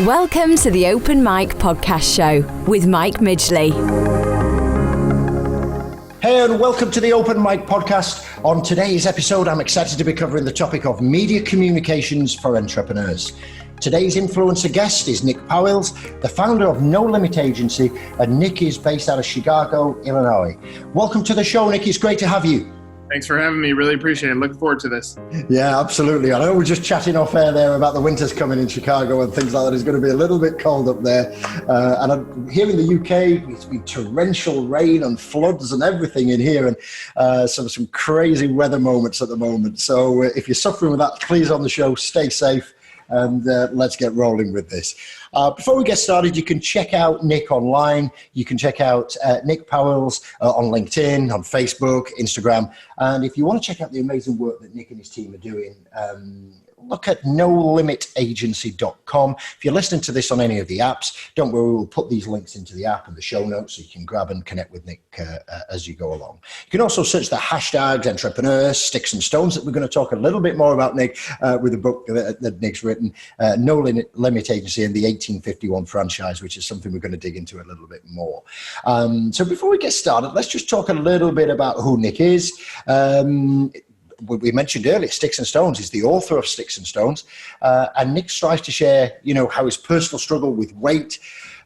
Welcome to the Open Mic Podcast Show with Mike Midgley. Hey, and welcome to the Open Mic Podcast. On today's episode, I'm excited to be covering the topic of media communications for entrepreneurs. Today's influencer guest is Nick Powills, the founder of No Limit Agency, and Nick is based out of Chicago, Illinois. Welcome to the show, Nick. It's great to have you. Thanks for having me. Really appreciate it. Looking forward to this. Yeah, absolutely. I know we're just chatting off air there about the winters coming in Chicago and things like that. It's going to be a little bit cold up there. And I'm here in the UK, it's been torrential rain and floods and everything in here, and some crazy weather moments at the moment. So if you're suffering with that, please on the show, stay safe. And let's get rolling with this. Before we get started, you can check out Nick online. You can check out Nick Powills on LinkedIn, on Facebook, Instagram. And if you want to check out the amazing work that Nick and his team are doing, look at nolimitagency.com. If you're listening to this on any of the apps, don't worry, we'll put these links into the app and the show notes so you can grab and connect with Nick as you go along. You can also search the hashtags entrepreneurs, sticks and stones, that we're going to talk a little bit more about, Nick, with the book that Nick's written, No Limit Agency and the 1851 franchise, which is something we're going to dig into a little bit more. So before we get started, let's just talk a little bit about who Nick is. We mentioned earlier, Sticks and Stones. He's the author of Sticks and Stones. And Nick strives to share, how his personal struggle with weight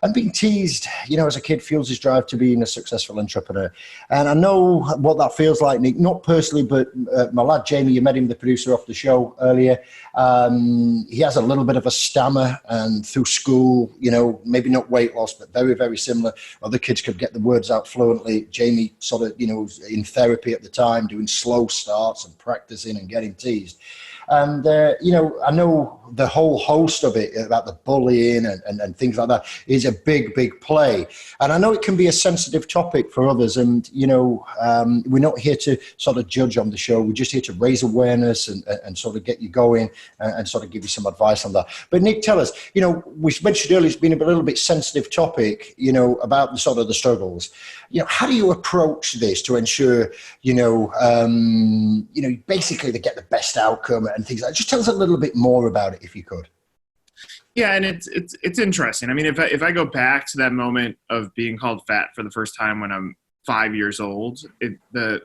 and being teased, as a kid fuels his drive to being a successful entrepreneur. And I know what that feels like, Nick, not personally, but my lad Jamie, you met him, the producer off the show earlier. He has a little bit of a stammer, and through school, maybe not weight loss, but very, very similar. Other kids could get the words out fluently. Jamie sort of, was in therapy at the time, doing slow starts and practicing and getting teased. And, I know the whole host of it about the bullying and things like that is a big, big play. And I know it can be a sensitive topic for others. And, we're not here to sort of judge on the show. We're just here to raise awareness and sort of get you going and sort of give you some advice on that. But Nick, tell us, we mentioned earlier, it's been a little bit sensitive topic, about the sort of the struggles. How do you approach this to ensure, basically they get the best outcome and things like that? Just tell us a little bit more about it, if you could. Yeah, and it's interesting. I mean, if I go back to that moment of being called fat for the first time when I'm 5 years old,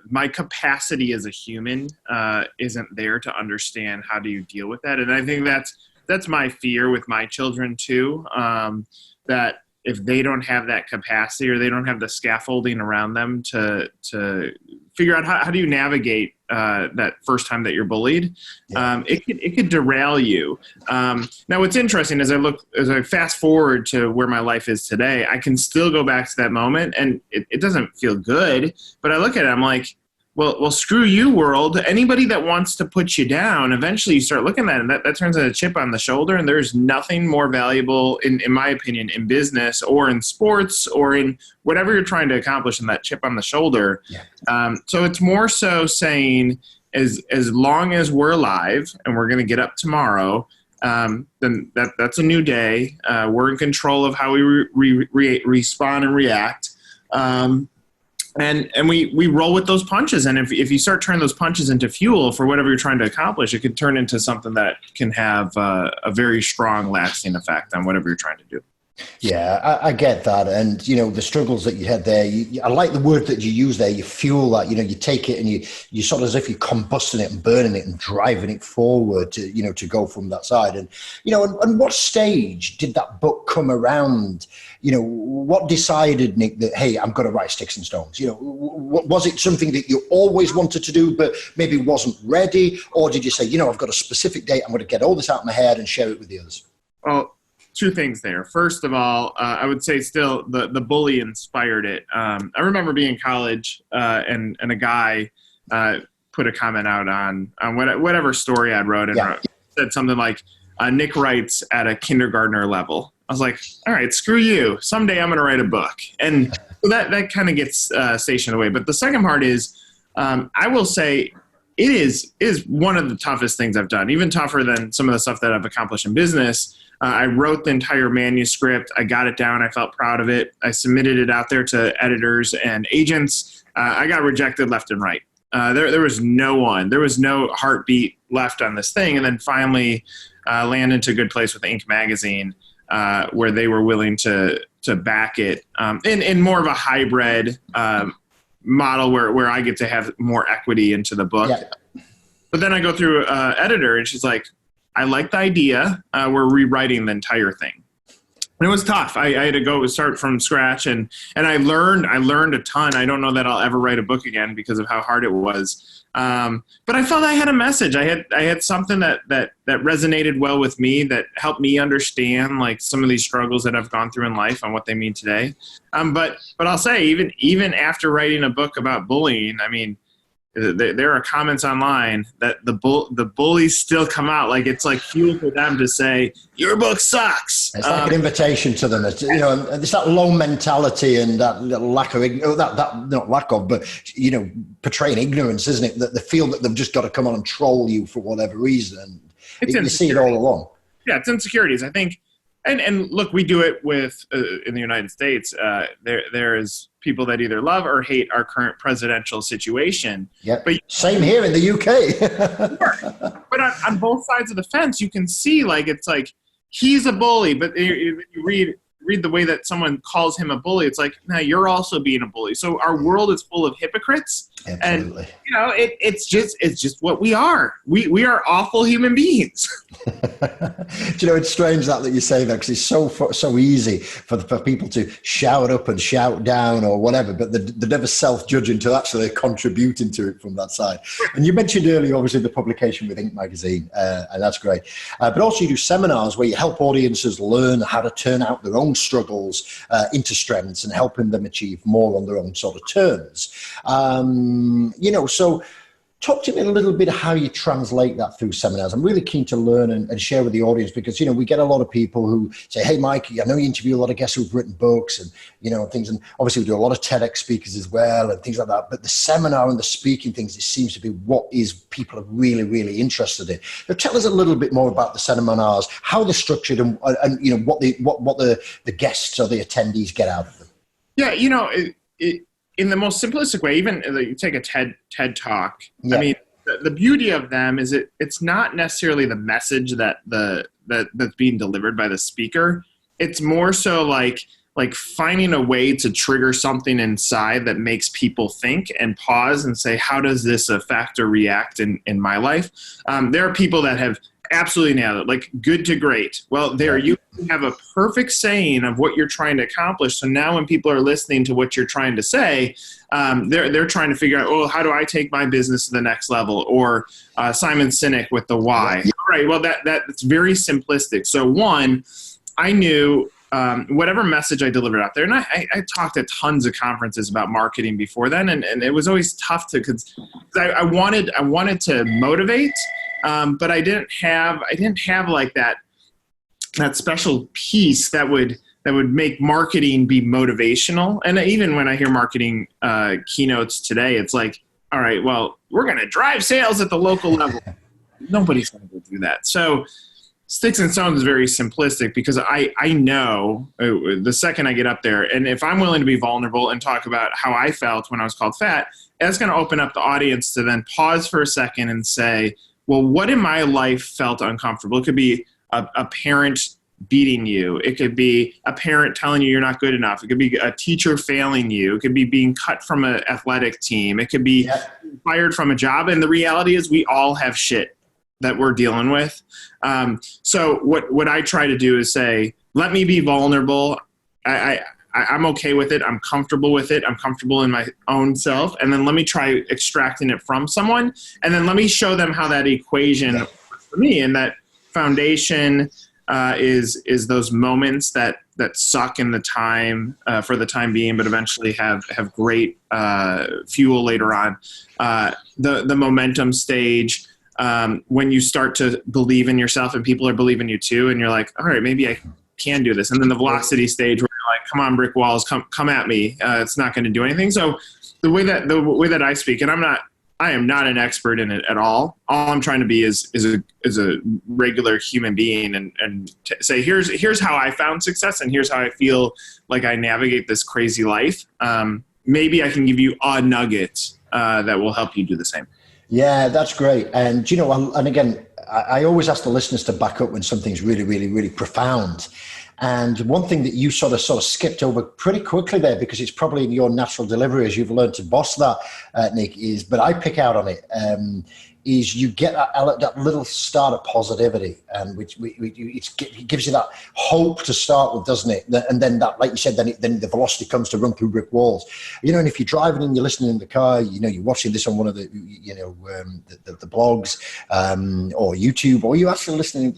my capacity as a human isn't there to understand how do you deal with that. And I think that's my fear with my children too, that if they don't have that capacity or they don't have the scaffolding around them to figure out how do you navigate that first time that you're bullied, it could derail you. Now, what's interesting as I fast forward to where my life is today, I can still go back to that moment, and it doesn't feel good. But I look at it, I'm like, well, screw you, world. Anybody that wants to put you down, eventually you start looking at it, and that turns into a chip on the shoulder. And there's nothing more valuable, in my opinion, in business or in sports or in whatever you're trying to accomplish in that chip on the shoulder. Yeah. So it's more so saying, as long as we're alive and we're going to get up tomorrow, then that's a new day. We're in control of how we respond and react. And we roll with those punches. And if you start turning those punches into fuel for whatever you're trying to accomplish, it could turn into something that can have a very strong, lasting effect on whatever you're trying to do. Yeah, I get that. And, the struggles that you had there, I like the word that you use there, you fuel that, you take it and you sort of as if you're combusting it and burning it and driving it forward to, to go from that side. And, and what stage did that book come around? What decided, Nick, that, hey, I'm going to write Sticks and Stones? Was it something that you always wanted to do, but maybe wasn't ready? Or did you say, I've got a specific date, I'm going to get all this out of my head and share it with the others? Well, two things there. First of all, I would say still the bully inspired it. I remember being in college and a guy put a comment out on whatever story I'd wrote and said something like, Nick writes at a kindergartner level. I was like, all right, screw you. Someday I'm going to write a book. And that kind of gets stationed away. But the second part is, I will say it is one of the toughest things I've done, even tougher than some of the stuff that I've accomplished in business. I wrote the entire manuscript. I got it down. I felt proud of it. I submitted it out there to editors and agents. I got rejected left and right. There was no one. There was no heartbeat left on this thing. And then finally landed into a good place with Inc. magazine. where they were willing to back it in more of a hybrid model where I get to have more equity into the book. Yeah. But then I go through editor, and she's like, I like the idea. We're rewriting the entire thing. And it was tough. I had to start from scratch, and I learned a ton. I don't know that I'll ever write a book again because of how hard it was. But I felt I had a message. I had something that resonated well with me, that helped me understand like some of these struggles that I've gone through in life and what they mean today. But I'll say even after writing a book about bullying, I mean, there are comments online that the bullies still come out. Like it's like fuel for them to say your book sucks. It's like an invitation to them. It's, it's that low mentality and that lack of not lack of, but portraying ignorance, isn't it? That they feel that they've just got to come on and troll you for whatever reason. You see it all along. Yeah, it's insecurities. I think, and look, we do it with in the United States. There is people that either love or hate our current presidential situation. Yeah, but same here in the UK. But on both sides of the fence, you can see like it's like he's a bully, but you read the way that someone calls him a bully. It's like, no, you're also being a bully. So our world is full of hypocrites. Absolutely. And it's just what we are. We are awful human beings. It's strange that you say that, because it's so easy for people to shout up and shout down or whatever, but they're never self-judging to actually contributing to it from that side. And you mentioned earlier, obviously, the publication with Inc. magazine, and that's great. But also you do seminars where you help audiences learn how to turn out their own struggles into strengths and helping them achieve more on their own sort of terms. So talk to me a little bit how you translate that through seminars. I'm really keen to learn and share with the audience, because, we get a lot of people who say, hey, Mike, I know you interview a lot of guests who've written books and, things. And obviously we do a lot of TEDx speakers as well and things like that. But the seminar and the speaking things, it seems to be what is people are really, really interested in. So tell us a little bit more about the seminars, how they're structured and what the guests or the attendees get out of them. Yeah, in the most simplistic way, even you take a TED Talk. Yeah. I mean, the beauty of them is it's not necessarily the message that's being delivered by the speaker. It's more so like finding a way to trigger something inside that makes people think and pause and say, how does this affect or react in my life? There are people that have absolutely nailed it, like good to great. Well, there you have a perfect saying of what you're trying to accomplish. So now when people are listening to what you're trying to say, they're trying to figure out, how do I take my business to the next level? Or Simon Sinek with the why. Yeah. All right, well, that's very simplistic. So one, I knew whatever message I delivered out there, and I talked at tons of conferences about marketing before then, and it was always tough because I wanted to motivate. But I didn't have like that special piece that would make marketing be motivational. And even when I hear marketing keynotes today, it's like, all right, well, we're going to drive sales at the local level. Nobody's going to do that. So Sticks and Stones is very simplistic, because I know the second I get up there, and if I'm willing to be vulnerable and talk about how I felt when I was called fat, that's going to open up the audience to then pause for a second and say, well, what in my life felt uncomfortable? It could be a parent beating you. It could be a parent telling you you're not good enough. It could be a teacher failing you. It could be being cut from an athletic team. It could be fired from a job. And the reality is we all have shit that we're dealing with. So what I try to do is say, let me be vulnerable. I'm okay with it. I'm comfortable with it. I'm comfortable in my own self. And then let me try extracting it from someone. And then let me show them how that equation works for me. And that foundation is those moments that suck in the time for the time being, but eventually have great fuel later on. The momentum stage, when you start to believe in yourself and people are believing you too. And you're like, all right, maybe I can do this. And then the velocity stage where you're like, come on, brick walls, come at me. It's not going to do anything. So the way that I speak, and I am not an expert in it at all. All I'm trying to be is a regular human being and say, here's how I found success. And here's how I feel like I navigate this crazy life. Maybe I can give you a nugget that will help you do the same. Yeah, that's great. And, and again, I always ask the listeners to back up when something's really, really, really profound. And one thing that you sort of skipped over pretty quickly there, because it's probably in your natural delivery as you've learned to boss that, Nick, but I pick out on it, is you get that little start of positivity, and it gives you that hope to start with, doesn't it? And then that, like you said, then the velocity comes to run through brick walls. And if you're driving and you're listening in the car, you're watching this on one of the, the blogs or YouTube, or you're actually listening,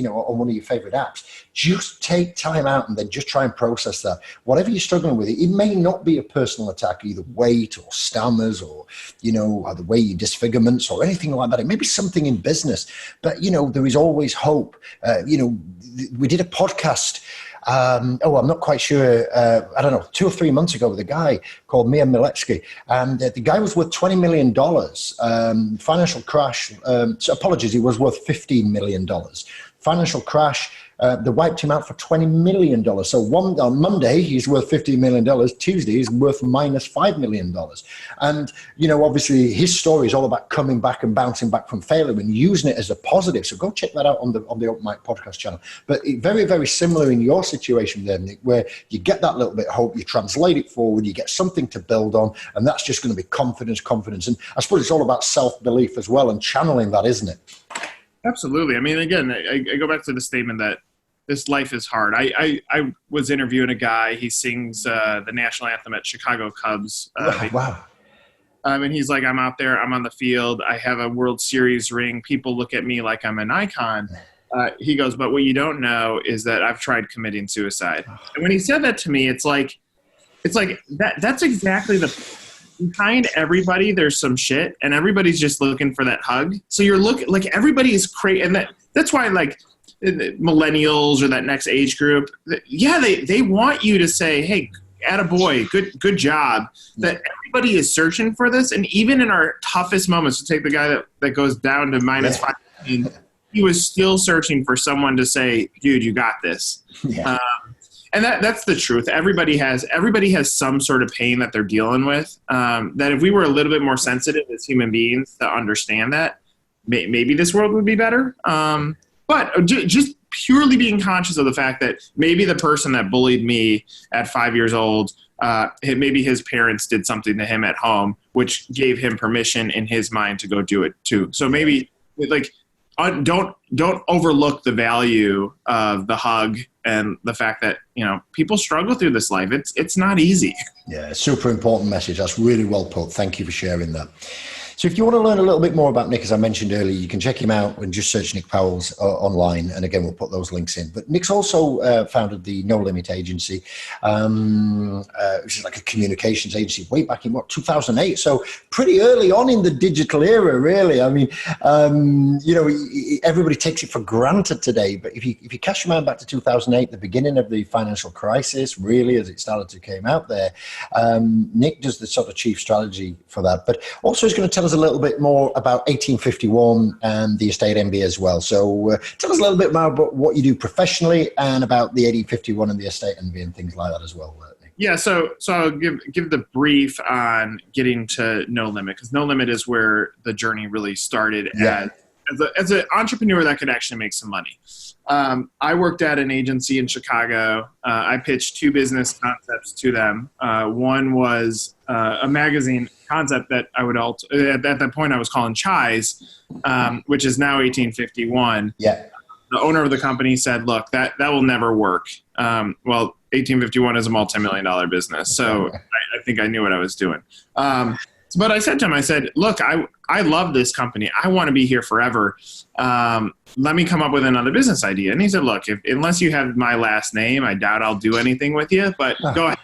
on one of your favorite apps. Just take time out and then just try and process that. Whatever you're struggling with, it may not be a personal attack, either weight or stammers or, or the way you disfigurements or anything like that. It may be something in business, but, there is always hope. We did a podcast, I'm not quite sure, I don't know, 2 or 3 months ago with a guy called Mia Miletsky, and the guy was worth $20 million. Financial crash, he was worth $15 million. Financial crash, they wiped him out for $20 million. So on Monday, he's worth $15 million. Tuesday, he's worth minus $5 million. And, obviously his story is all about coming back and bouncing back from failure and using it as a positive. So go check that out on the Open Mic podcast channel. But very, very similar in your situation there, Nick, where you get that little bit of hope, you translate it forward, you get something to build on, and that's just going to be confidence. And I suppose it's all about self-belief as well and channeling that, isn't it? Absolutely. I mean, again, I go back to the statement that this life is hard. I was interviewing a guy. He sings the national anthem at Chicago Cubs. Wow. And he's like, I'm out there. I'm on the field. I have a World Series ring. People look at me like I'm an icon. He goes, but what you don't know is that I've tried committing suicide. And when he said that to me, it's like that's exactly behind everybody, there's some shit, and everybody's just looking for that hug. So you're looking like everybody is crazy, and that's why like millennials or that next age group, they want you to say, "Hey, attaboy, good job." That everybody is searching for this, and even in our toughest moments, to take the guy that goes down to minus 5, he was still searching for someone to say, "Dude, you got this." Yeah. And that's the truth. Everybody has some sort of pain that they're dealing with. That if we were a little bit more sensitive as human beings to understand that, maybe this world would be better. But just purely being conscious of the fact that maybe the person that bullied me at 5 years old, maybe his parents did something to him at home, which gave him permission in his mind to go do it too. So maybe don't overlook the value of the hug and the fact that, people struggle through this life. It's not easy. Yeah, super important message. That's really well put. Thank you for sharing that. So if you want to learn a little bit more about Nick, as I mentioned earlier, you can check him out and just search Nick Powills online. And again, we'll put those links in. But Nick's also founded the No Limit Agency, which is like a communications agency way back in 2008. So pretty early on in the digital era, really. I mean, everybody takes it for granted today. But if you cast your mind back to 2008, the beginning of the financial crisis, really, as it started to come out there, Nick does the sort of chief strategy for that. But also he's going to tell us a little bit more about 1851 and the estate MBA as well. So tell us a little bit more about what you do professionally and about the 1851 and the estate MBA and things like that as well. Yeah, so I'll give the brief on getting to No Limit, because No Limit is where the journey really started as an entrepreneur that could actually make some money. I worked at an agency in Chicago. I pitched 2 business concepts to them. One was a magazine concept that I would at that point I was calling Chai's, which is now 1851. Yeah. The owner of the company said, "Look, that will never work." Well, 1851 is a multi-million-dollar business, so I think I knew what I was doing. But I said to him, "Look, I love this company. I want to be here forever. Let me come up with another business idea." And he said, "Look, unless you have my last name, I doubt I'll do anything with you, but go ahead."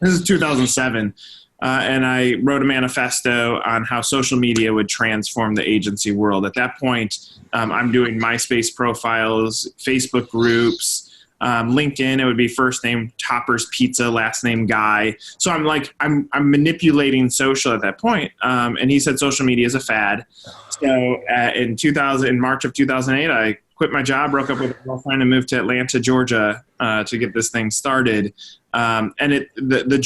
This is 2007. And I wrote a manifesto on how social media would transform the agency world. At that point, I'm doing MySpace profiles, Facebook groups, LinkedIn. It would be first name Topper's Pizza, last name Guy. So I'm manipulating social at that point. And he said social media is a fad. So in March of 2008, I quit my job, broke up with a girlfriend, and moved to Atlanta, Georgia, to get this thing started. And the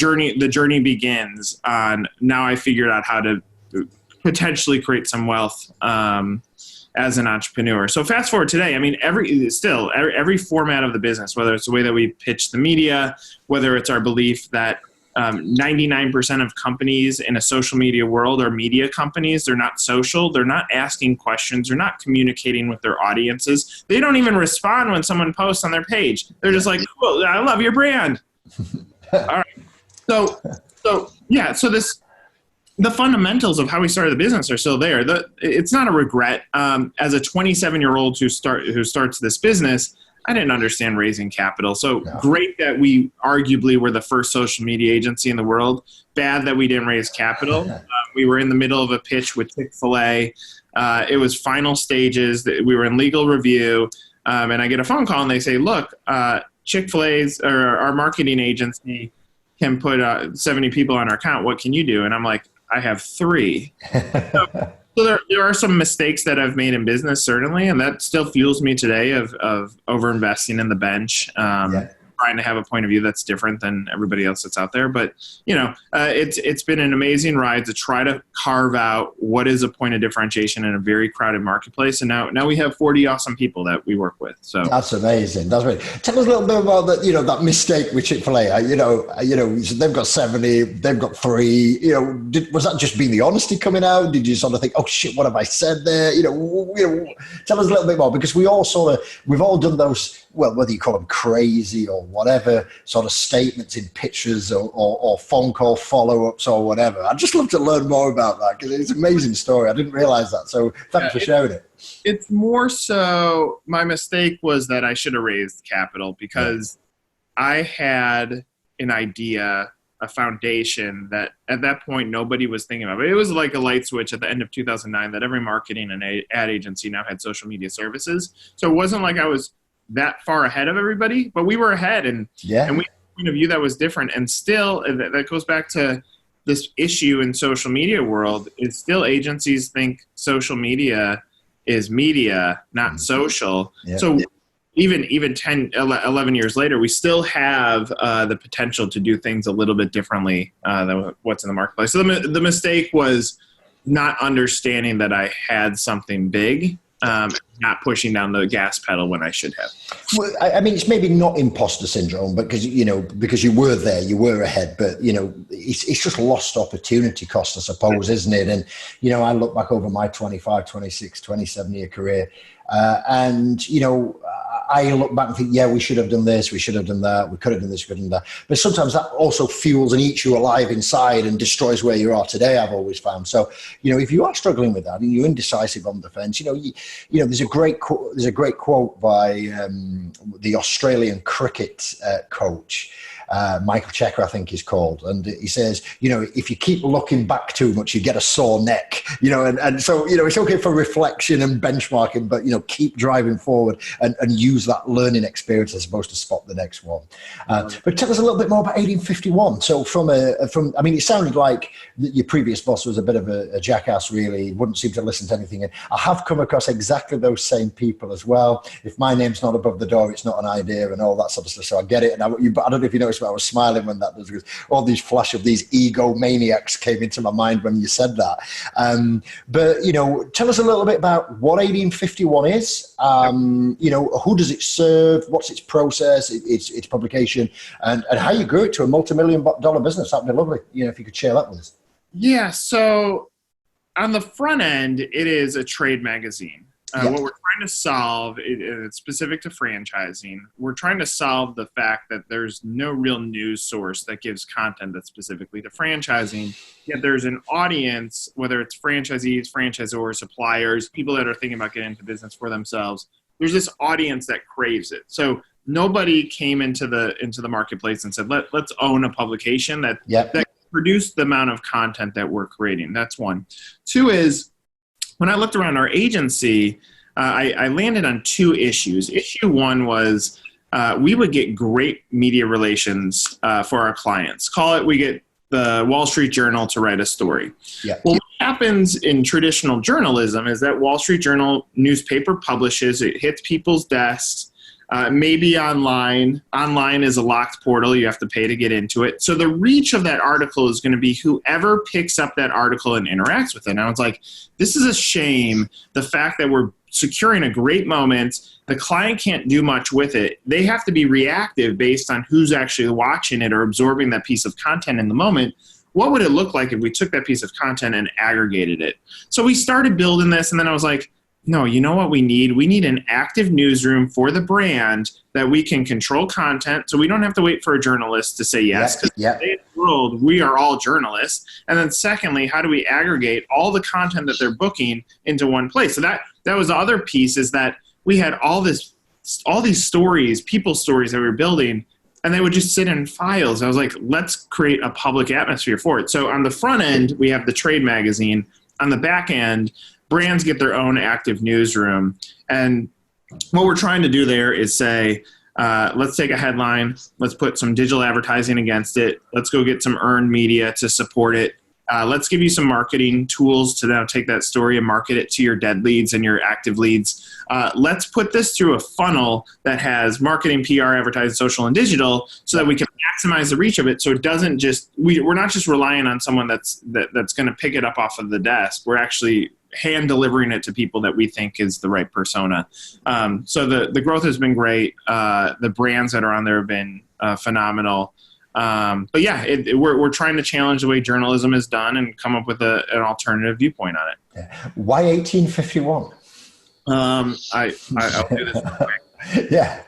journey begins on, now I figured out how to potentially create some wealth as an entrepreneur. So fast forward today, I mean, every format of the business, whether it's the way that we pitch the media, whether it's our belief that 99% of companies in a social media world are media companies. They're not social. They're not asking questions. They're not communicating with their audiences. They don't even respond when someone posts on their page. They're just like, cool, I love your brand. All right. So the fundamentals of how we started the business are still there. It's not a regret. As a 27-year-old who starts this business, I didn't understand raising capital. So great that we arguably were the first social media agency in the world. Bad that we didn't raise capital. We were in the middle of a pitch with Chick-fil-A. It was final stages. We were in legal review. And I get a phone call and they say, look, Chick-fil-A's or our marketing agency can put 70 people on our account. What can you do? And I'm like, I have 3. So there are some mistakes that I've made in business, certainly, and that still fuels me today of over-investing in the bench, trying to have a point of view that's different than everybody else that's out there. But, it's been an amazing ride to try to carve out what is a point of differentiation in a very crowded marketplace. And now we have 40 awesome people that we work with. So that's amazing. That's great. Tell us a little bit about that mistake with Chick-fil-A. They've got 70, they've got 3. Was that just being the honesty coming out? Did you sort of think, oh shit, what have I said there? Tell us a little bit more, because we've all done those, well, whether you call them crazy or whatever, sort of statements in pictures or phone call follow-ups or whatever. I'd just love to learn more about that, because it's an amazing story. I didn't realize that. So thanks for sharing it. It's more so my mistake was that I should have raised capital, because I had an idea, a foundation that at that point nobody was thinking about. It was like a light switch at the end of 2009 that every marketing and ad agency now had social media services. So it wasn't like I was that far ahead of everybody, but we were ahead, and we had a point of view that was different. And still, that goes back to this issue in social media world, is still agencies think social media is media, not social. So even 10, 11 years later, we still have the potential to do things a little bit differently than what's in the marketplace. So the mistake was not understanding that I had something big, not pushing down the gas pedal when I should have. Well, I mean, it's maybe not imposter syndrome, but because you were there, you were ahead, but it's just lost opportunity cost, I suppose, isn't it? And I look back over my 25, 26, 27 year career, and I look back and think, we should have done this, we should have done that, we could have done this, we could have done that. But sometimes that also fuels and eats you alive inside and destroys where you are today, I've always found. So, if you are struggling with that and you're indecisive on the fence, there's a great quote by the Australian cricket coach, Michael Checker, I think he's called. And he says, if you keep looking back too much, you get a sore neck, and so, it's okay for reflection and benchmarking, but, keep driving forward and use that learning experience as opposed to spot the next one. But tell us a little bit more about 1851. So it sounded like your previous boss was a bit of a jackass, really, wouldn't seem to listen to anything. And I have come across exactly those same people as well. If my name's not above the door, it's not an idea and all that sort of stuff. So I get it. And I don't know if you noticed, but I was smiling when that was, because all these flash of these egomaniacs came into my mind when you said that. But tell us a little bit about what 1851 is. Who does it serve? What's its process? Its publication, and how you grew it to a multi-million-dollar business. That'd be lovely. If you could share that with us. Yeah. So on the front end, it is a trade magazine. What we're trying to solve, it's specific to franchising. We're trying to solve the fact that there's no real news source that gives content that's specifically to franchising. Yet there's an audience, whether it's franchisees, franchisors, suppliers, people that are thinking about getting into business for themselves. There's this audience that craves it. So nobody came into the marketplace and said, let's own a publication that produce the amount of content that we're creating. That's one. Two is, when I looked around our agency, I landed on 2 issues. Issue 1 was we would get great media relations for our clients. We get the Wall Street Journal to write a story. Well, what happens in traditional journalism is that Wall Street Journal newspaper publishes, it hits people's desks, Maybe online. Online is a locked portal. You have to pay to get into it. So the reach of that article is going to be whoever picks up that article and interacts with it. And I was like, this is a shame. The fact that we're securing a great moment, the client can't do much with it. They have to be reactive based on who's actually watching it or absorbing that piece of content in the moment. What would it look like if we took that piece of content and aggregated it? So we started building this, and then I was like, no, you know what we need? We need an active newsroom for the brand that we can control content, so we don't have to wait for a journalist to say yes. Because in today's world, we are all journalists. And then secondly, how do we aggregate all the content that they're booking into one place? So that was the other piece, is that we had all these stories, people stories that we were building, and they would just sit in files. I was like, let's create a public atmosphere for it. So on the front end, we have the trade magazine. On the back end, brands get their own active newsroom. And what we're trying to do there is say, let's take a headline, let's put some digital advertising against it, let's go get some earned media to support it. Let's give you some marketing tools to now take that story and market it to your dead leads and your active leads. Let's put this through a funnel that has marketing, PR, advertising, social, and digital, so that we can maximize the reach of it. So it doesn't just, we're not just relying on someone that's going to pick it up off of the desk. We're actually hand delivering it to people that we think is the right persona. So the growth has been great. The brands that are on there have been phenomenal. But yeah, we're trying to challenge the way journalism is done and come up with an alternative viewpoint on it. Yeah. Why 1851? I'll do this real quick. Yeah.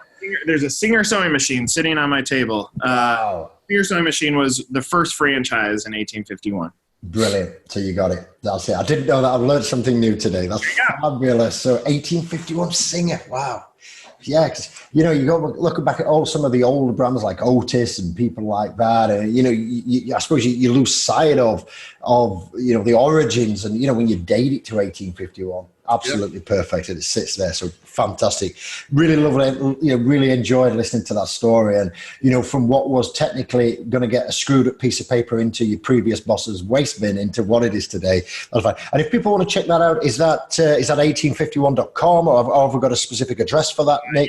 There's a Singer sewing machine sitting on my table. Wow. Singer sewing machine was the first franchise in 1851. Brilliant. So you got it. That's it. I didn't know that. I've learned something new today. That's fabulous. So 1851 Singer. Wow. Yeah, because, you go looking back at some of the older brands like Otis and people like that, and I suppose you lose sight of the origins, and when you date it to 1851, absolutely perfect, and it sits there. So fantastic, really lovely. Really enjoyed listening to that story, and from what was technically going to get a screwed up piece of paper into your previous boss's waste bin into what it is today. That's fine. And if people want to check that out, is that 1851.com, or have we got a specific address for that, Nick?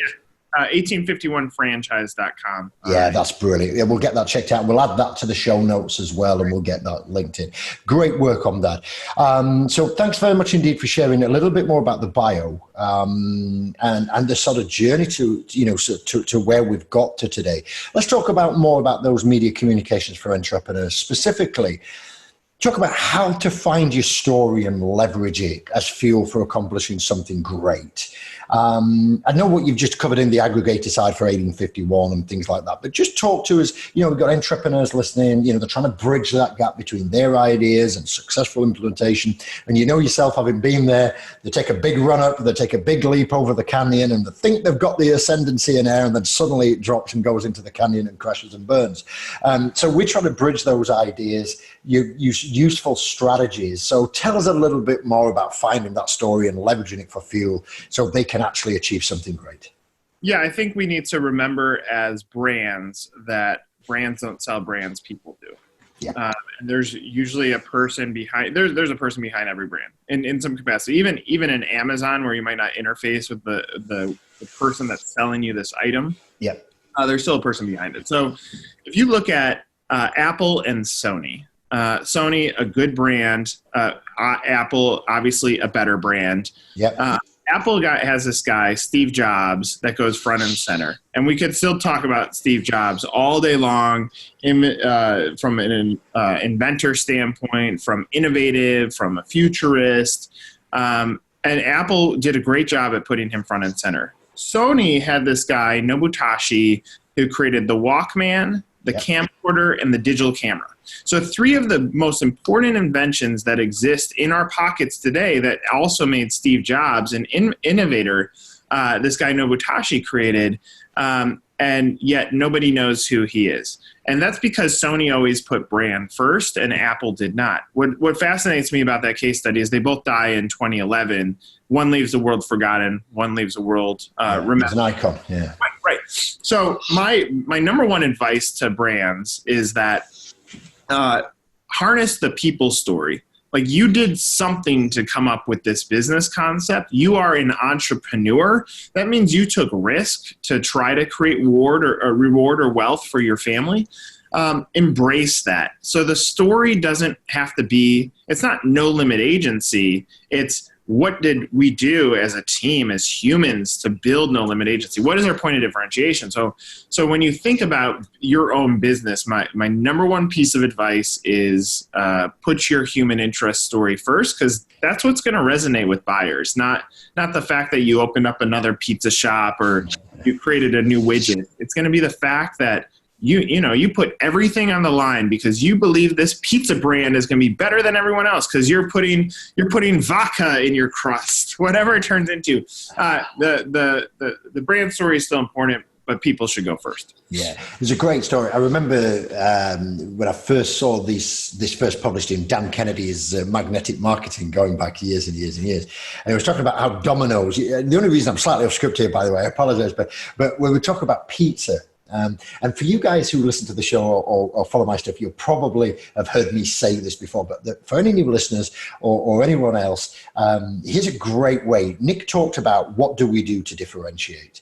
1851franchise.com. Yeah, that's brilliant. Yeah, we'll get that checked out. We'll add that to the show notes as well, and we'll get that linked in. Great work on that. So thanks very much indeed for sharing a little bit more about the bio and the sort of journey to where we've got to today. Let's talk more about those media communications for entrepreneurs, specifically. Talk about how to find your story and leverage it as fuel for accomplishing something great. I know what you've just covered in the aggregator side for 1851 and things like that, but just talk to us. We've got entrepreneurs listening, they're trying to bridge that gap between their ideas and successful implementation. And yourself, having been there, they take a big run up, they take a big leap over the canyon, and they think they've got the ascendancy in air, and then suddenly it drops and goes into the canyon and crashes and burns. So we're trying to bridge those ideas, use useful strategies. So tell us a little bit more about finding that story and leveraging it for fuel so they can actually achieve something great. Yeah, I think we need to remember as brands that brands don't sell brands, people do. Yeah. And there's usually a person behind. There's a person behind every brand in some capacity. Even in Amazon, where you might not interface with the person that's selling you this item. Yeah. There's still a person behind it. So if you look at Apple and Sony. Sony, a good brand. Apple, obviously a better brand. Yeah. Apple has this guy, Steve Jobs, that goes front and center. And we could still talk about Steve Jobs all day long from an inventor standpoint, from innovative, from a futurist. And Apple did a great job at putting him front and center. Sony had this guy, Nobutashi, who created the Walkman, the camcorder, and the digital camera. So three of the most important inventions that exist in our pockets today that also made Steve Jobs an innovator, this guy Nobutashi created, and yet nobody knows who he is. And that's because Sony always put brand first and Apple did not. What fascinates me about that case study is they both die in 2011. One leaves the world forgotten, one leaves the world remembered. It's an icon, yeah. Right. So my number one advice to brands is that harness the people story. Like, you did something to come up with this business concept. You are an entrepreneur. That means you took risk to try to create reward or wealth for your family. Embrace that. So the story doesn't have to be, it's not no limit agency. It's, what did we do as a team, as humans, to build no limit agency? What is our point of differentiation? So when you think about your own business, my number one piece of advice is put your human interest story first, because that's what's going to resonate with buyers, not the fact that you opened up another pizza shop or you created a new widget. It's going to be the fact that you put everything on the line because you believe this pizza brand is going to be better than everyone else, because you're putting vodka in your crust, whatever it turns into. The brand story is still important, but people should go first. Yeah, it's a great story. I remember when I first saw this first published in Dan Kennedy's Magnetic Marketing, going back years and years and years. And he was talking about how Domino's, the only reason I'm slightly off script here, by the way, I apologize, but when we talk about pizza, and for you guys who listen to the show or follow my stuff, you'll probably have heard me say this before, but for any new listeners or anyone else, here's a great way. Nick talked about what do we do to differentiate.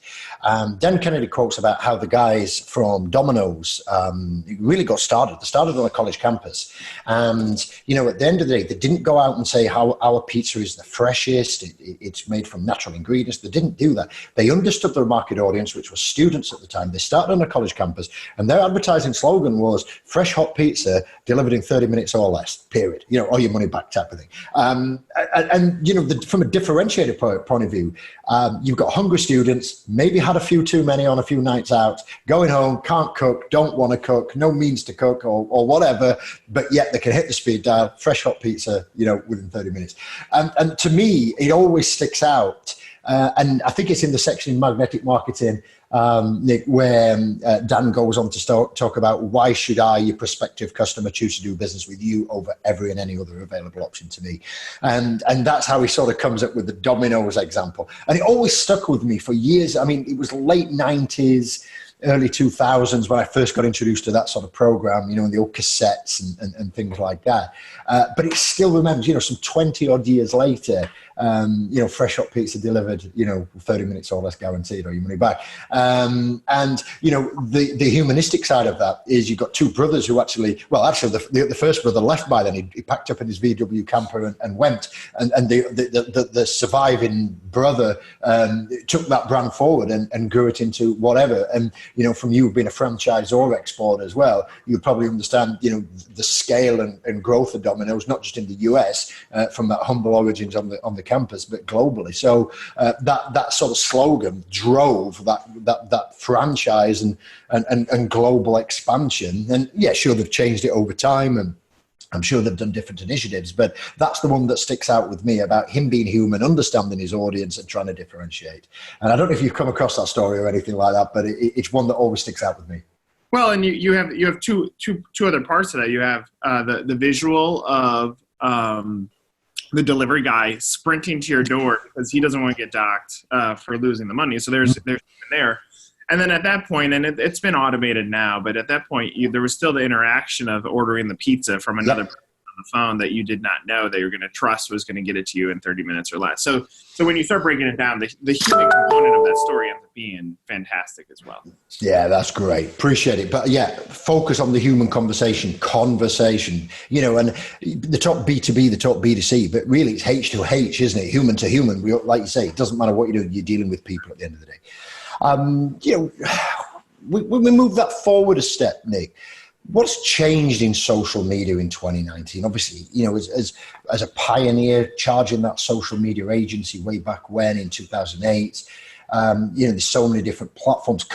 Dan Kennedy quotes about how the guys from Dominos really got started. They started on a college campus. And, at the end of the day, they didn't go out and say how our pizza is the freshest, it's made from natural ingredients. They didn't do that. They understood their market audience, which was students at the time. They started on a college campus, and their advertising slogan was fresh hot pizza delivered in 30 minutes or less, period. Or your money back type of thing. From a differentiated point of view, you've got hungry students, maybe had a few too many on a few nights out, going home, can't cook, don't want to cook, no means to cook or whatever, but yet they can hit the speed dial, fresh hot pizza, within 30 minutes. And to me, it always sticks out. And I think it's in the section in Magnetic Marketing, Nick, where Dan goes on to talk about why should I, your prospective customer, choose to do business with you over every and any other available option to me. And that's how he sort of comes up with the Domino's example. And it always stuck with me for years. I mean, it was late 90s, early 2000s when I first got introduced to that sort of program, in the old cassettes and things like that. But it still remembers, some 20 odd years later, fresh hot pizza delivered, 30 minutes or less guaranteed, or your money back. The humanistic side of that is you've got two brothers who actually the first brother left by then. He packed up in his VW camper and went, and the surviving brother took that brand forward and grew it into whatever. And, from you being a franchisor export as well, you probably understand, the scale and growth of Domino's, not just in the US, from that humble origins on the campus, but globally. So that sort of slogan drove that franchise and global expansion. And yeah, sure, they've changed it over time, and I'm sure they've done different initiatives, but that's the one that sticks out with me about him being human, understanding his audience and trying to differentiate. And I don't know if you've come across that story or anything like that, but it's one that always sticks out with me. Well, and you have two other parts to that. You have the visual of the delivery guy sprinting to your door because he doesn't want to get docked for losing the money. So there's there. And then at that point, and it's been automated now, but at that point, there was still the interaction of ordering the pizza from another person on the phone that you did not know that you're going to trust was going to get it to you in 30 minutes or less. So when you start breaking it down, the human component of that story ends up being fantastic as well. Yeah, that's great. Appreciate it. But yeah, focus on the human conversation, and the top B2B, the top B2C, but really it's H to H, isn't it? Human to human. Like you say, it doesn't matter what you do, you're dealing with people at the end of the day. When we move that forward a step, Nick, what's changed in social media in 2019? Obviously, as a pioneer charging that social media agency way back when in 2008, there's so many different platforms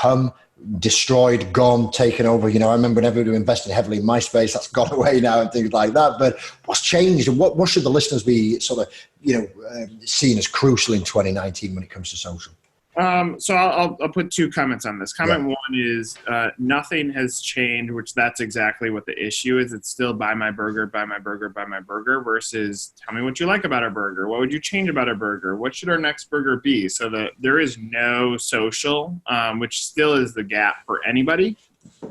destroyed, gone, taken over. I remember when everyone invested heavily in MySpace, that's gone away now and things like that. But what's changed, and what should the listeners be sort of, seen as crucial in 2019 when it comes to social? So I'll put two comments on this. Comment one is nothing has changed, which that's exactly what the issue is. It's still buy my burger, buy my burger, buy my burger versus tell me what you like about our burger. What would you change about our burger? What should our next burger be? So there is no social, which still is the gap for anybody.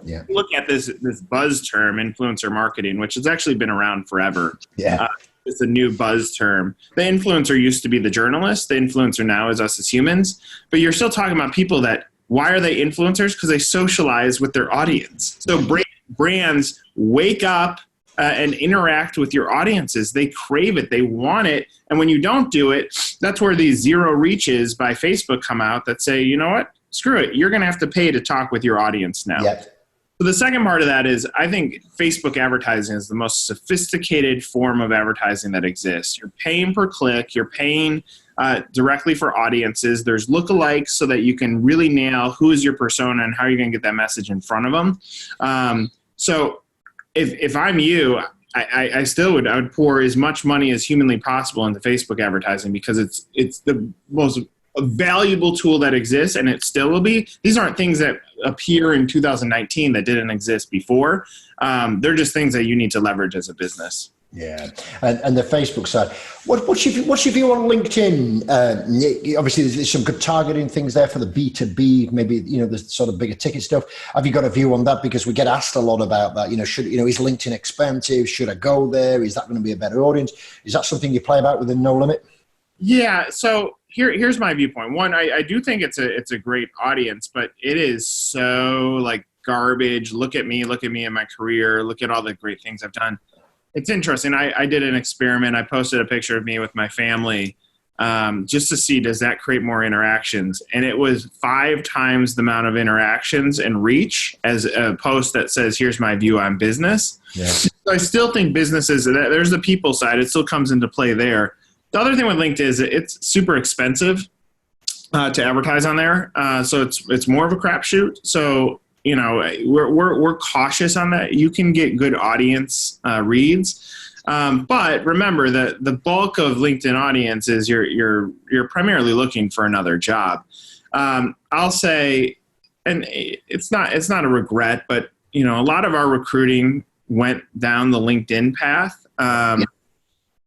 Yeah. Look at this buzz term, influencer marketing, which has actually been around forever. Yeah. It's a new buzz term. The influencer used to be the journalist. The influencer now is us as humans. But you're still talking about people that, why are they influencers? Because they socialize with their audience. So brands wake up and interact with your audiences. They crave it. They want it. And when you don't do it, that's where these zero reaches by Facebook come out that say, you know what? Screw it. You're going to have to pay to talk with your audience now. Yep. So the second part of that is, I think Facebook advertising is the most sophisticated form of advertising that exists. You're paying per click. You're paying directly for audiences. There's lookalikes so that you can really nail who is your persona and how you're going to get that message in front of them. So if I'm you, I still would pour as much money as humanly possible into Facebook advertising, because it's the most valuable tool that exists, and it still will be. These aren't things that appear in 2019 that didn't exist before. They're just things that you need to leverage as a business. Yeah, and the Facebook side. What's your view on LinkedIn? Nick? Obviously, there's some good targeting things there for the B2B. Maybe the sort of bigger ticket stuff. Have you got a view on that? Because we get asked a lot about that. Is LinkedIn expensive? Should I go there? Is that going to be a better audience? Is that something you play about within No Limit? Yeah. So here's my viewpoint. One, I do think it's a great audience, but it is so like garbage. Look at me in my career. Look at all the great things I've done. It's interesting. I did an experiment. I posted a picture of me with my family just to see, does that create more interactions? And it was 5 times the amount of interactions and reach as a post that says, here's my view on business. Yeah. So I still think businesses, there's the people side. It still comes into play there. The other thing with LinkedIn is it's super expensive to advertise on there. So it's more of a crapshoot. So we're cautious on that. You can get good audience reads, but remember that the bulk of LinkedIn audience is you're primarily looking for another job. I'll say, and it's not a regret, but a lot of our recruiting went down the LinkedIn path.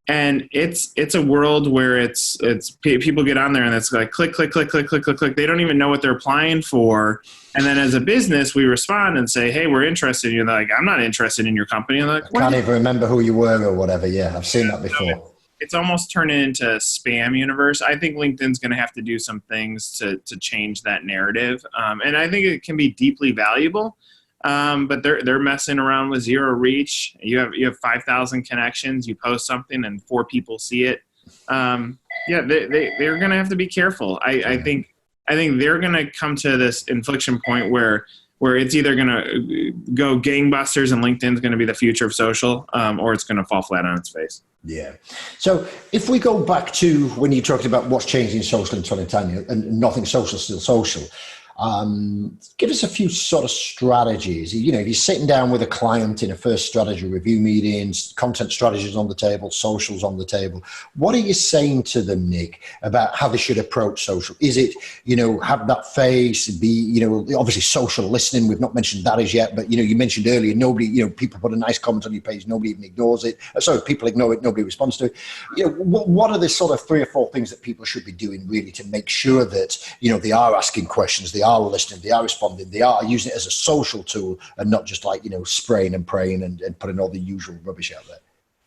And it's a world where it's people get on there and it's like click, click, click, click, click, click, click. They don't even know what they're applying for. And then as a business, we respond and say, hey, we're interested. And you're like, I'm not interested in your company. And they're like, I can't even remember who you were or whatever. Yeah, I've seen that before. So it's almost turning into spam universe. I think LinkedIn's going to have to do some things to change that narrative. And I think it can be deeply valuable. But they're messing around with zero reach. You have 5,000 connections. You post something and 4 people see it. They're going to have to be careful. I think they're going to come to this inflection point where it's either going to go gangbusters and LinkedIn's going to be the future of social, or it's going to fall flat on its face. Yeah. So if we go back to when you talked about what's changing social in 2010 and nothing social, still social. Give us a few sort of strategies. If you're sitting down with a client in a first strategy review meeting, content strategies on the table, socials on the table, what are you saying to them, Nick, about how they should approach social? Is it, have that face, be, obviously social listening, we've not mentioned that as yet, but, you mentioned earlier, nobody, people put a nice comment on your page, nobody even ignores it. Sorry, people ignore it, nobody responds to it. What are the sort of 3 or 4 things that people should be doing really to make sure that, they are asking questions, they are listening, they are responding, they are using it as a social tool and not just like, spraying and praying and putting all the usual rubbish out there?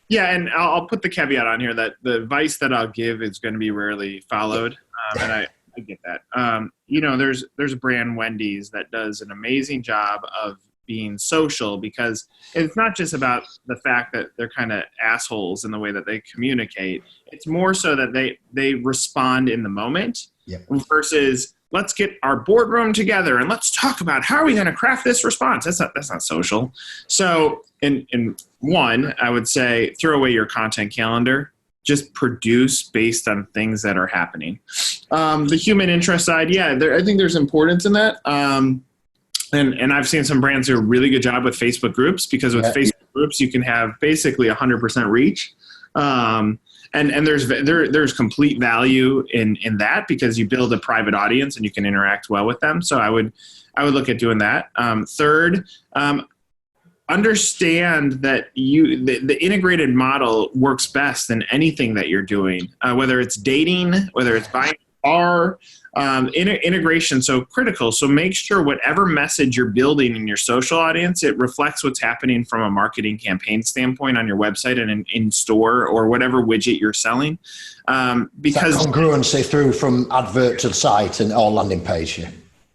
Yeah, and I'll put the caveat on here that the advice that I'll give is going to be rarely followed. And I get that. There's a brand, Wendy's, that does an amazing job of being social, because it's not just about the fact that they're kind of assholes in the way that they communicate. It's more so that they respond in the moment. Yep. Versus let's get our boardroom together and let's talk about how are we going to craft this response. That's not social. So in one, I would say throw away your content calendar. Just produce based on things that are happening. The human interest side, I think there's importance in that. And I've seen some brands do a really good job with Facebook groups, because with Facebook groups, you can have basically 100% reach. And there's complete value in that, because you build a private audience and you can interact well with them. So I would look at doing that. Third, understand that the integrated model works best in anything that you're doing, whether it's dating, whether it's buying Are integration so critical? So make sure whatever message you're building in your social audience, it reflects what's happening from a marketing campaign standpoint on your website and in store or whatever widget you're selling. Because that congruency through from advert to the site and or landing page.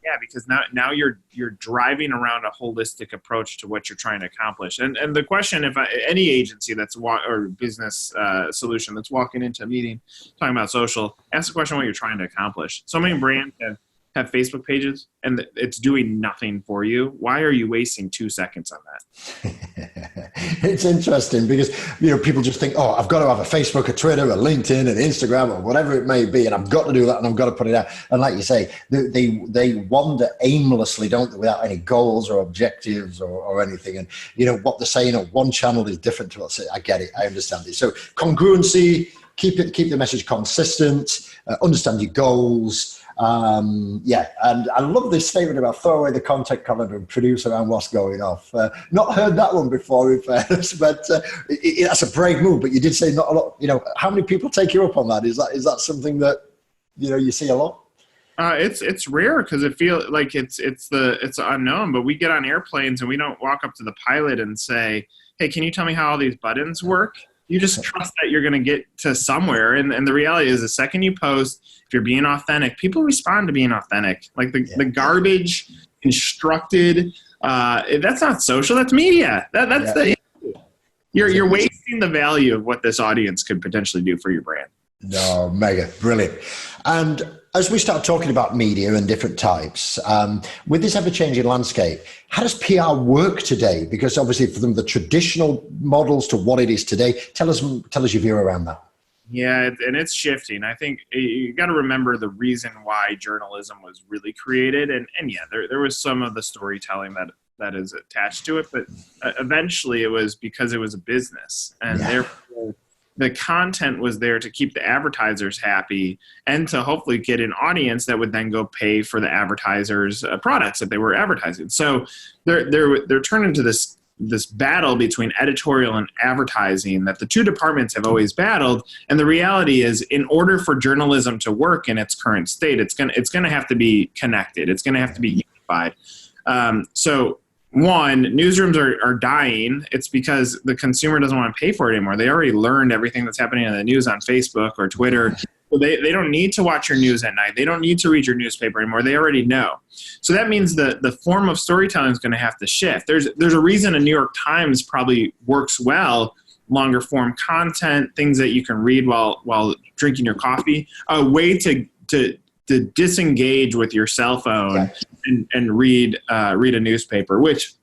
Yeah, because now you're driving around a holistic approach to what you're trying to accomplish. And the question, if any agency or business solution that's walking into a meeting talking about social, ask the question what you're trying to accomplish. So many brands have Facebook pages and it's doing nothing for you. Why are you wasting 2 seconds on that? It's interesting because, people just think, oh, I've got to have a Facebook, a Twitter, a LinkedIn, an Instagram, or whatever it may be. And I've got to do that and I've got to put it out. And like you say, they wander aimlessly, don't they, without any goals or objectives or anything. And, what they're saying on one channel is different to what's, I get it. I understand it. So congruency, keep the message consistent, understand your goals. And I love this statement about throw away the content calendar and produce around what's going off. Not heard that one before, in fairness, but that's a brave move. But you did say not a lot. How many people take you up on that? Is that something that you see a lot? It's rare because it feels like it's unknown. But we get on airplanes and we don't walk up to the pilot and say, "Hey, can you tell me how all these buttons work?" You just trust that you're going to get to somewhere. And the reality is the second you post, if you're being authentic, people respond to being authentic. Like the garbage, constructed, that's not social, that's media. You're wasting the value of what this audience could potentially do for your brand. No, mega, brilliant. And as we start talking about media and different types, with this ever-changing landscape, how does PR work today? Because obviously from the traditional models to what it is today, tell us your view around that. Yeah, and it's shifting. I think you got to remember the reason why journalism was really created. And yeah, there was some of the storytelling that is attached to it, but eventually it was because it was a business. And therefore, the content was there to keep the advertisers happy and to hopefully get an audience that would then go pay for the advertisers' products that they were advertising. So they're turned into this battle between editorial and advertising that the two departments have always battled. And the reality is, in order for journalism to work in its current state, it's gonna have to be connected. It's gonna have to be unified. So one, newsrooms are dying. It's because the consumer doesn't want to pay for it anymore. They already learned everything that's happening in the news on Facebook or Twitter. So they don't need to watch your news at night. They don't need to read your newspaper anymore. They already know. So that means the form of storytelling is going to have to shift. There's a reason a New York Times probably works well, longer form content, things that you can read while drinking your coffee, a way to disengage with your cell phone and read a newspaper, which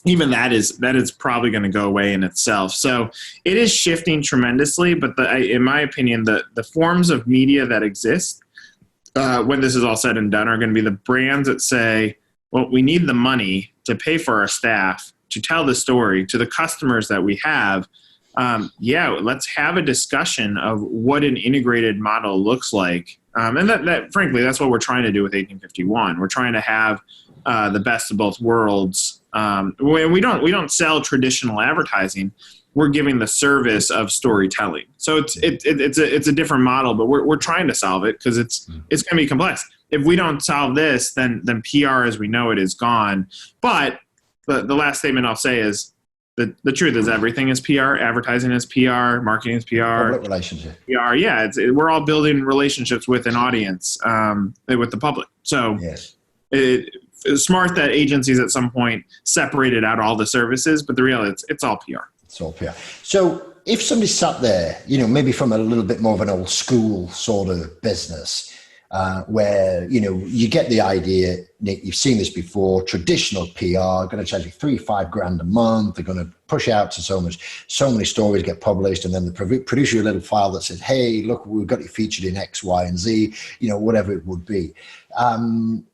even that is probably going to go away in itself. So it is shifting tremendously, but in my opinion, the forms of media that exist when this is all said and done are going to be the brands that say, well, we need the money to pay for our staff, to tell the story to the customers that we have. Let's have a discussion of what an integrated model looks like. And that frankly, that's what we're trying to do with 1851. We're trying to have the best of both worlds. We don't sell traditional advertising. We're giving the service of storytelling. So it's a different model, but we're trying to solve it because it's going to be complex. If we don't solve this, then PR as we know it is gone. But the last statement I'll say is, the truth is everything is PR. Advertising is PR. Marketing is PR. Public relationship. PR, yeah. We're all building relationships with an audience, with the public. So it's smart that agencies at some point separated out all the services, but the reality is it's all PR. It's all PR. So if somebody sat there, maybe from a little bit more of an old school sort of business, where, you get the idea, Nick, you've seen this before, traditional PR, going to charge you $3-5 a month. They're going to push out to so many stories get published. And then they produce you a little file that says, hey, look, we've got you featured in X, Y, and Z, whatever it would be.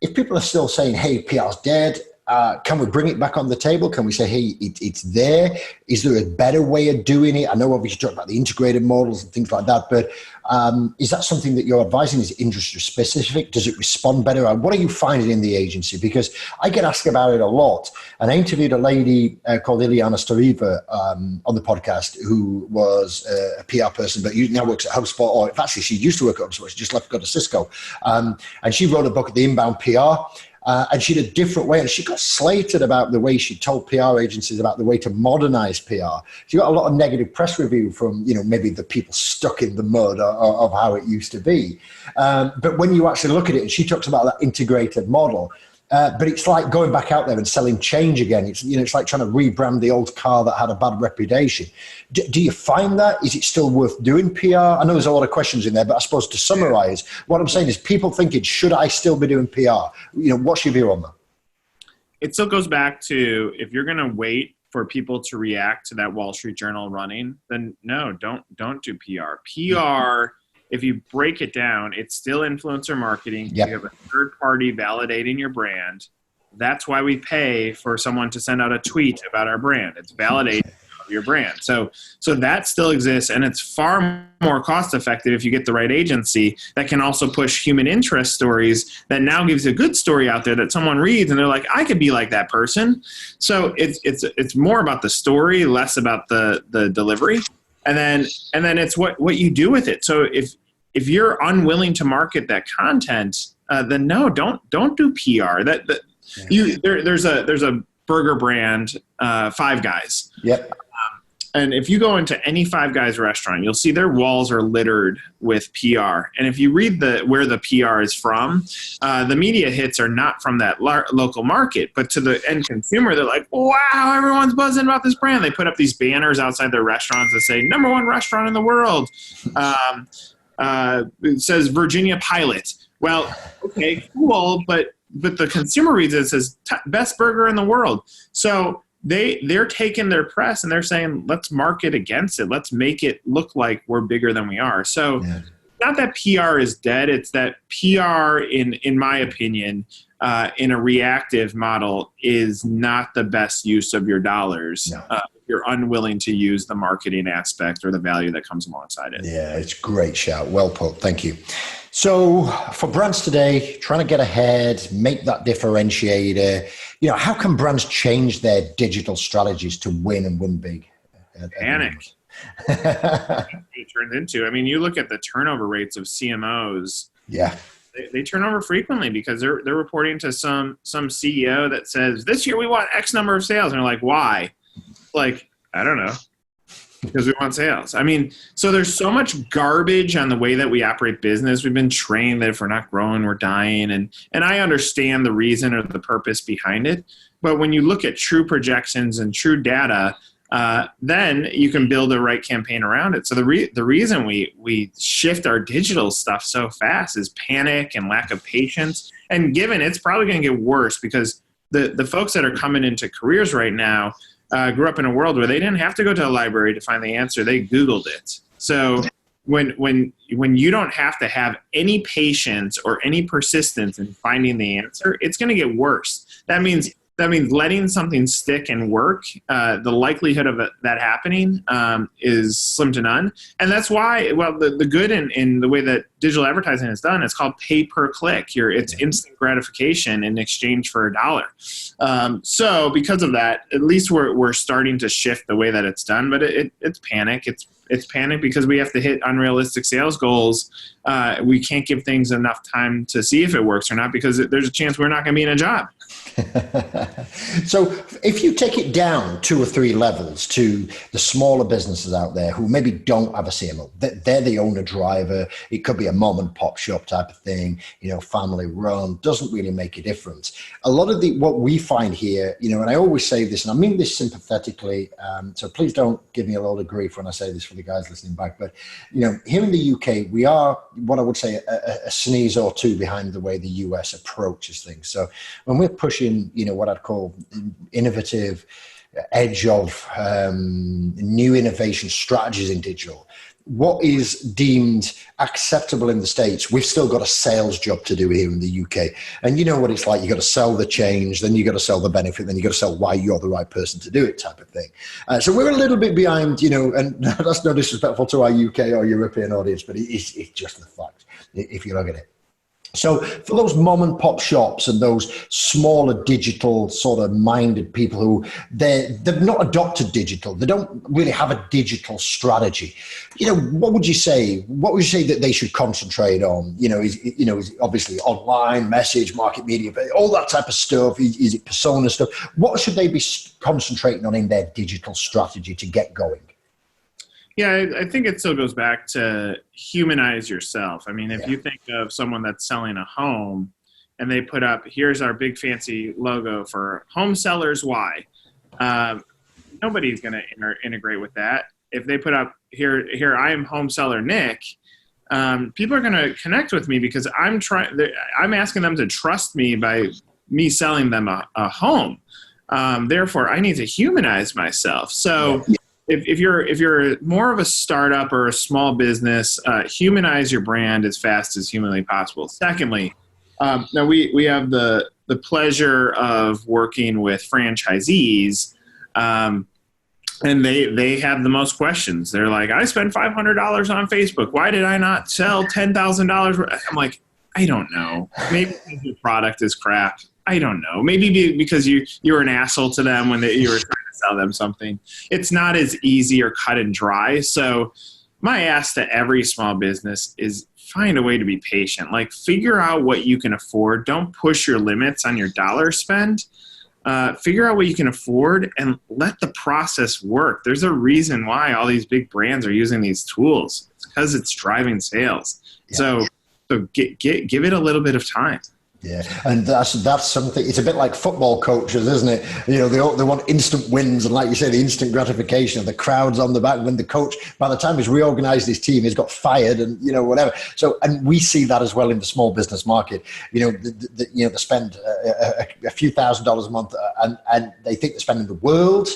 If people are still saying, hey, PR's dead, Can we bring it back on the table? Can we say, hey, it's there? Is there a better way of doing it? I know obviously you talk about the integrated models and things like that, but is that something that you're advising? Is it industry specific? Does it respond better? What are you finding in the agency? Because I get asked about it a lot. And I interviewed a lady called Ileana Storiva on the podcast who was a PR person, but now works at HubSpot, or actually she used to work at HubSpot. She just left to go to Cisco. And she wrote a book, The Inbound PR. And she had a different way, and she got slated about the way she told PR agencies about the way to modernize PR. She got a lot of negative press review from, maybe the people stuck in the mud of how it used to be. But when you actually look at it, and she talks about that integrated model, but it's like going back out there and selling change again. It's like trying to rebrand the old car that had a bad reputation. Do you find that? Is it still worth doing PR? I know there's a lot of questions in there, but I suppose to summarize, what I'm saying is people thinking, should I still be doing PR? What's your view on that? It still goes back to, if you're going to wait for people to react to that Wall Street Journal running, then no, don't do PR. PR, if you break it down, it's still influencer marketing. Yep. You have a third party validating your brand. That's why we pay for someone to send out a tweet about our brand. It's validating your brand. So that still exists, and it's far more cost effective if you get the right agency that can also push human interest stories that now gives a good story out there that someone reads and they're like, I could be like that person. So it's more about the story, less about the delivery. And then it's what you do with it. So if you're unwilling to market that content, then no, don't do PR. There's a burger brand, Five Guys. Yep. And if you go into any Five Guys restaurant, you'll see their walls are littered with PR. And if you read where the PR is from, the media hits are not from that local market, but to the end consumer, they're like, wow, everyone's buzzing about this brand. They put up these banners outside their restaurants that say, #1 restaurant in the world. It says Virginia Pilot. Well, okay, cool, but the consumer reads it, says best burger in the world. So they're taking their press and they're saying, let's market against it. Let's make it look like we're bigger than we are. So not that PR is dead. It's that PR, in my opinion, in a reactive model is not the best use of your dollars. No. If you're unwilling to use the marketing aspect or the value that comes alongside it. Yeah, it's a great shout. Well put. Thank you. So for brands today, trying to get ahead, make that differentiator, how can brands change their digital strategies to win and win big? Panic. It turns into, you look at the turnover rates of CMOs. Yeah. They turn over frequently because they're reporting to some CEO that says, this year we want X number of sales. And they're like, why? Like, I don't know. Because we want sales. So there's so much garbage on the way that we operate business. We've been trained that if we're not growing, we're dying. And I understand the reason or the purpose behind it. But when you look at true projections and true data, then you can build a right campaign around it. So the reason we shift our digital stuff so fast is panic and lack of patience. And given it's probably going to get worse because the folks that are coming into careers right now grew up in a world where they didn't have to go to a library to find the answer. They Googled it. So when you don't have to have any patience or any persistence in finding the answer, it's going to get worse. That means letting something stick and work, the likelihood of that happening is slim to none. And that's why, the good in the way that digital advertising is done, it's called pay per click. It's instant gratification in exchange for $1. So because of that, at least we're starting to shift the way that it's done, but it's panic. It's panic because we have to hit unrealistic sales goals. We can't give things enough time to see if it works or not because there's a chance we're not going to be in a job. So if you take it down 2 or 3 levels to the smaller businesses out there who maybe don't have a CMO, they're the owner driver. It could be a mom and pop shop type of thing, family run, doesn't really make a difference. A lot of what we find here, and I always say this, and I mean this sympathetically, so please don't give me a lot of grief when I say this for the guys listening back, but here in the UK, we are what I would say a sneeze or two behind the way the US approaches things. So when we're pushing, what I'd call innovative edge of new innovation strategies in digital, what is deemed acceptable in the States, we've still got a sales job to do here in the UK. And you know what it's like. You got to sell the change, then you got to sell the benefit, then you got to sell why you're the right person to do it type of thing. So we're a little bit behind, and that's no disrespectful to our UK or European audience, but it's just the fact if you look at it. So for those mom and pop shops and those smaller digital sort of minded people who they've not adopted digital, they don't really have a digital strategy. What would you say? What would you say that they should concentrate on? Is obviously online, message, market media, all that type of stuff. Is it persona stuff? What should they be concentrating on in their digital strategy to get going? Yeah, I think it still goes back to humanize yourself. I mean, if you think of someone that's selling a home and they put up, here's our big fancy logo for Home Sellers Why, nobody's going to integrate with that. If they put up, here I am Home Seller Nick, people are going to connect with me because I'm asking them to trust me by me selling them a home. Therefore, I need to humanize myself. So if you're more of a startup or a small business, humanize your brand as fast as humanly possible. Secondly, now we have the pleasure of working with franchisees, and they have the most questions. They're like, I spent $500 on Facebook. Why did I not sell $10,000? I'm like, I don't know. Maybe your product is crap. I don't know. Maybe because you were an asshole to them when you were trying to sell them something. It's not as easy or cut and dry. So my ask to every small business is find a way to be patient. Like figure out what you can afford. Don't push your limits on your dollar spend. Figure out what you can afford and let the process work. There's a reason why all these big brands are using these tools. It's because it's driving sales. Yeah. So give it a little bit of time. Yeah, and that's something. It's a bit like football coaches, isn't it? They want instant wins, and like you say, the instant gratification of the crowds on the back when the coach, by the time he's reorganized his team, he's got fired, and whatever. So, and we see that as well in the small business market. They spend a few $1,000s a month, and they think they're spending the world.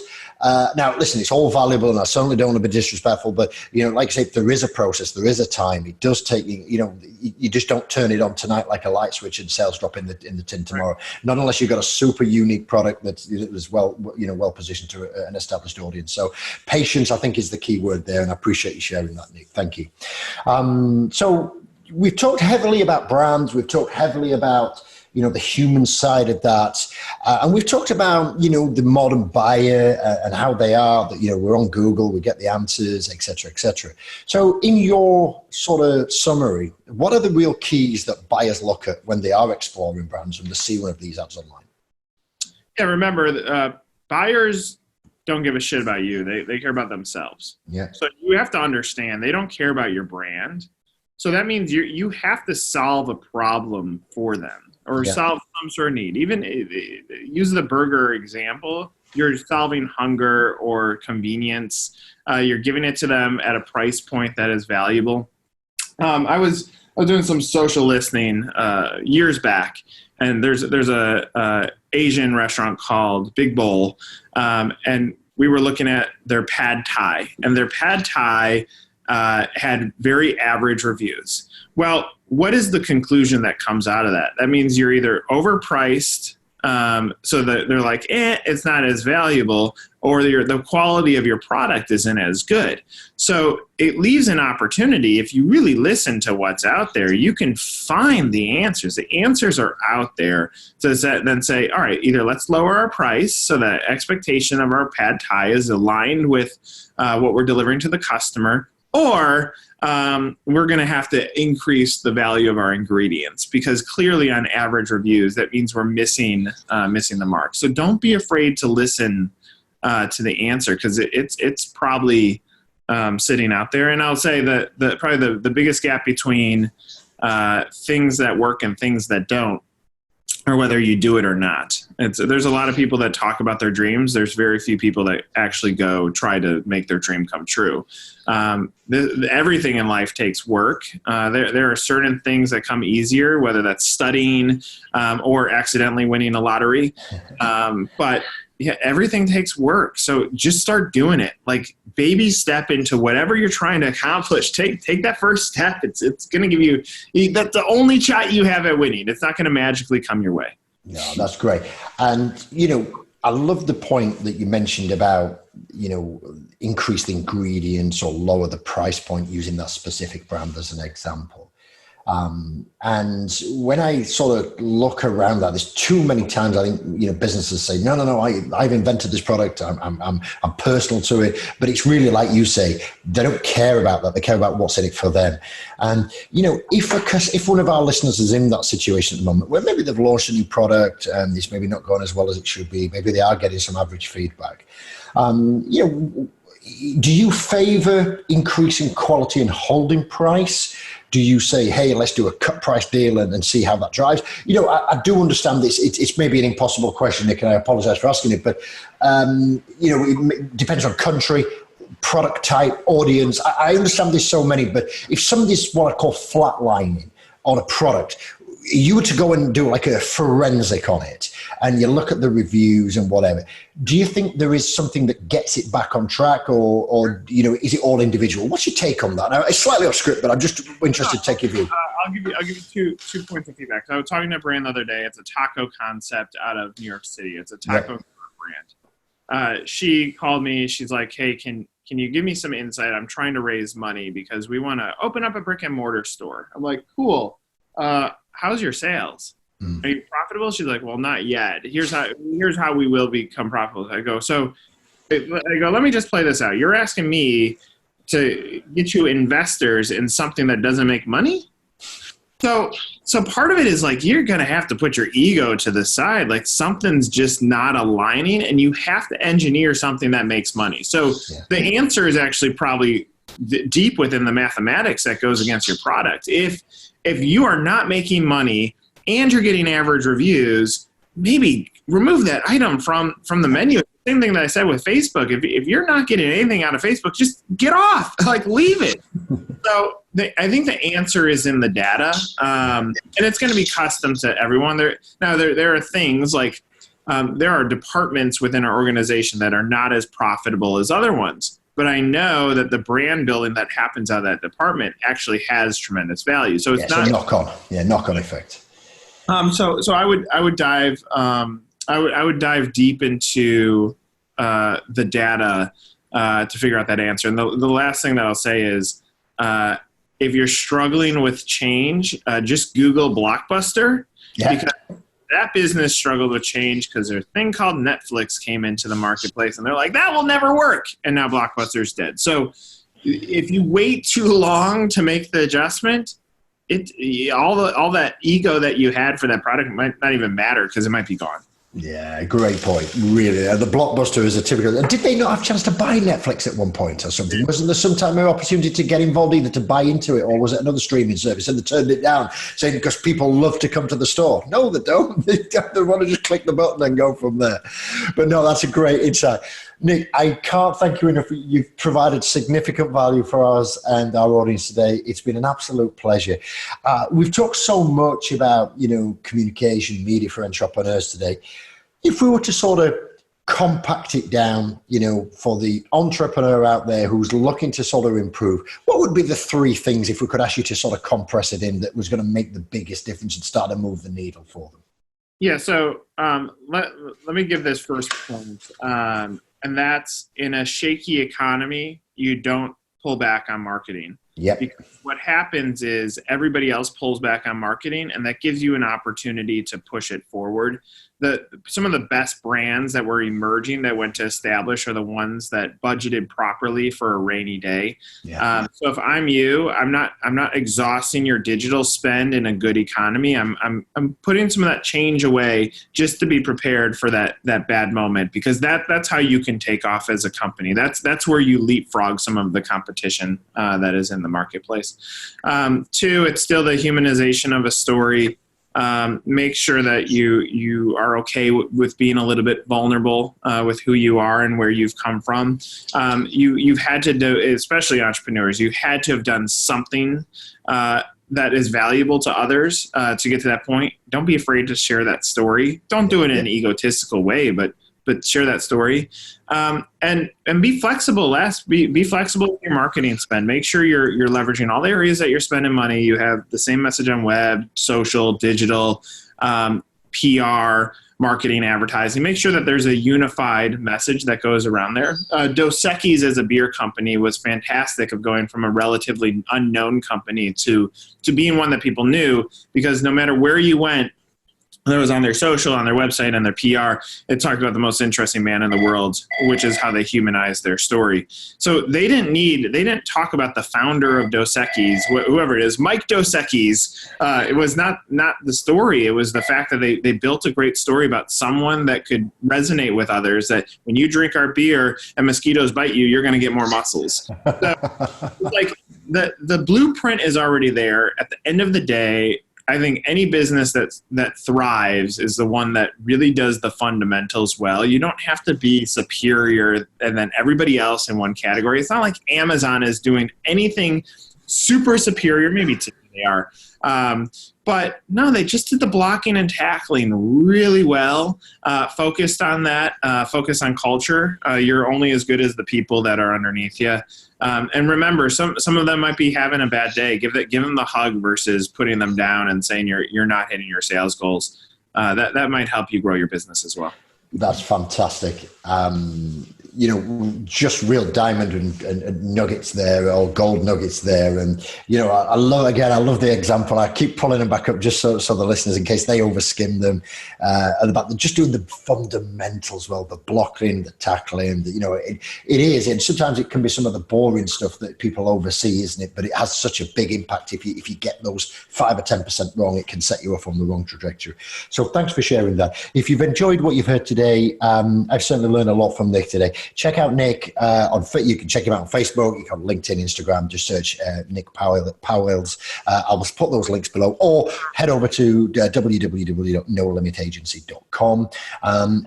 Now, listen, it's all valuable, and I certainly don't want to be disrespectful, but like I say, there is a process, there is a time. It does take you just don't turn it on tonight like a light switch and sales drop in the tin tomorrow. Right. Not unless you've got a super unique product that's well positioned to an established audience. So patience, I think, is the key word there, and I appreciate you sharing that, Nick. Thank you. So we've talked heavily about brands. We've talked heavily about the human side of that. And we've talked about, the modern buyer and how they are, that, we're on Google, we get the answers, et cetera, et cetera. So in your sort of summary, what are the real keys that buyers look at when they are exploring brands and they see one of these ads online? Yeah, remember, buyers don't give a shit about you. They care about themselves. Yeah. So you have to understand they don't care about your brand. So that means you have to solve a problem for them. Or solve some sort of need. Even use the burger example. You're solving hunger or convenience. You're giving it to them at a price point that is valuable. I was doing some social listening years back, and there's a Asian restaurant called Big Bowl, and we were looking at their pad thai, and their pad thai had very average reviews. Well, what is the conclusion that comes out of that? That means you're either overpriced, so that they're like, it's not as valuable, or the quality of your product isn't as good. So it leaves an opportunity. If you really listen to what's out there, you can find the answers. The answers are out there. So then say, all right, either let's lower our price so that expectation of our pad thai is aligned with what we're delivering to the customer, or we're going to have to increase the value of our ingredients, because clearly on average reviews, that means we're missing the mark. So don't be afraid to listen to the answer, because it's probably sitting out there. And I'll say that probably the biggest gap between things that work and things that don't, or whether you do it or not. There's a lot of people that talk about their dreams. There's very few people that actually go try to make their dream come true. Everything in life takes work. There are certain things that come easier, whether that's studying or accidentally winning a lottery. But Yeah, everything takes work. So just start doing it. Like baby step into whatever you're trying to accomplish. Take that first step. It's going to give you, that's the only shot you have at winning. It's not going to magically come your way. Yeah, that's great. And, I love the point that you mentioned about, increase the ingredients or lower the price point using that specific brand as an example. And when I sort of look around that, there's too many times I think, businesses say, no, I've invented this product. I'm personal to it, but it's really like you say, they don't care about that. They care about what's in it for them. And, if one of our listeners is in that situation at the moment where maybe they've launched a new product and it's maybe not going as well as it should be, maybe they are getting some average feedback, do you favor increasing quality and holding price? Do you say, hey, let's do a cut price deal and see how that drives? I do understand this. It's maybe an impossible question, Nick, and I apologize for asking it, but, it depends on country, product type, audience. I understand there's so many, but if somebody's what I call flatlining on a product, you were to go and do like a forensic on it and you look at the reviews and whatever, do you think there is something that gets it back on track or is it all individual? What's your take on that? Now, it's slightly off script, but I'm just interested to take your view. I'll give you two points of feedback. So I was talking to a brand the other day. It's a taco concept out of New York City. It's a taco brand. She called me. She's like, hey, can you give me some insight? I'm trying to raise money because we want to open up a brick and mortar store. I'm like, cool. How's your sales? Are you profitable? She's like, well, not yet. Here's how we will become profitable. I go, let me just play this out. You're asking me to get you investors in something that doesn't make money? So part of it is like, you're going to have to put your ego to the side. Like something's just not aligning and you have to engineer something that makes money. So the answer is actually probably deep within the mathematics that goes against your product. If you are not making money and you're getting average reviews, maybe remove that item from the menu. Same thing that I said with Facebook. If you're not getting anything out of Facebook, just get off. Like leave it. So I think the answer is in the data, and it's going to be custom to everyone. There are things like there are departments within our organization that are not as profitable as other ones. But I know that the brand building that happens out of that department actually has tremendous value. So it's not knock on effect. So I would dive I would dive deep into the data to figure out that answer. And the last thing that I'll say is if you're struggling with change, just Google Blockbuster because that business struggled with change because there's a thing called Netflix came into the marketplace and they're like, that will never work. And now Blockbuster's dead. So if you wait too long to make the adjustment, all that ego that you had for that product might not even matter because it might be gone. Yeah, great point. Really, the Blockbuster is a typical. Did they not have a chance to buy Netflix at one point or something? Wasn't there some time of opportunity to get involved, either to buy into it or was it another streaming service and they turned it down, saying because people love to come to the store? No, they don't. They want to just click the button and go from there. But no, that's a great insight. Nick, I can't thank you enough. You've provided significant value for us and our audience today. It's been an absolute pleasure. We've talked so much about, communication, media for entrepreneurs today. If we were to sort of compact it down, for the entrepreneur out there who's looking to sort of improve, what would be the three things, if we could ask you to sort of compress it in, that was going to make the biggest difference and start to move the needle for them? Yeah, so let me give this first point. And that's in a shaky economy, you don't pull back on marketing. Yep. Because what happens is everybody else pulls back on marketing, and that gives you an opportunity to push it forward. Some of the best brands that were emerging that went to establish are the ones that budgeted properly for a rainy day. Yeah. So if I'm you, I'm not exhausting your digital spend in a good economy. I'm putting some of that change away just to be prepared for that bad moment, because that's how you can take off as a company. That's where you leapfrog some of the competition that is in the marketplace. Two, it's still the humanization of a story. Make sure that you are okay with being a little bit vulnerable with who you are and where you've come from. You've had to do, especially entrepreneurs, you had to have done something that is valuable to others to get to that point. Don't be afraid to share that story. Don't do it in an egotistical way, but but share that story. And be flexible. Be flexible with your marketing spend. Make sure you're leveraging all the areas that you're spending money. You have the same message on web, social, digital, PR, marketing, advertising. Make sure that there's a unified message that goes around there. Dos Equis as a beer company was fantastic of going from a relatively unknown company to being one that people knew, because no matter where you went, that was on their social, on their website, and their PR, it talked about the most interesting man in the world, which is how they humanized their story. So they didn't talk about the founder of Dos Equis, whoever it is, Mike Dos Equis. It was not the story. It was the fact that they built a great story about someone that could resonate with others, that when you drink our beer and mosquitoes bite you, you're going to get more muscles. So, like the blueprint is already there. At the end of the day, I think any business that thrives is the one that really does the fundamentals well. You don't have to be superior and then everybody else in one category. It's not like Amazon is doing anything super superior. Maybe they are. But no, they just did the blocking and tackling really well, focused on that, focused on culture. You're only as good as the people that are underneath you. And remember, some of them might be having a bad day. Give them the hug versus putting them down and saying you're not hitting your sales goals. That might help you grow your business as well. That's fantastic. Just real diamond and nuggets there, or gold nuggets there. And, I love the example. I keep pulling them back up just so the listeners, in case they overskim them, and about just doing the fundamentals well, the blocking, the tackling, it is. And sometimes it can be some of the boring stuff that people oversee, isn't it? But it has such a big impact. If you get those 5 or 10% wrong, it can set you off on the wrong trajectory. So thanks for sharing that. If you've enjoyed what you've heard today, I've certainly learned a lot from Nick today. Check out Nick you can check him out on Facebook, you can LinkedIn, Instagram, just search Nick Powills. I will put those links below, or head over to www.nolimitagency.com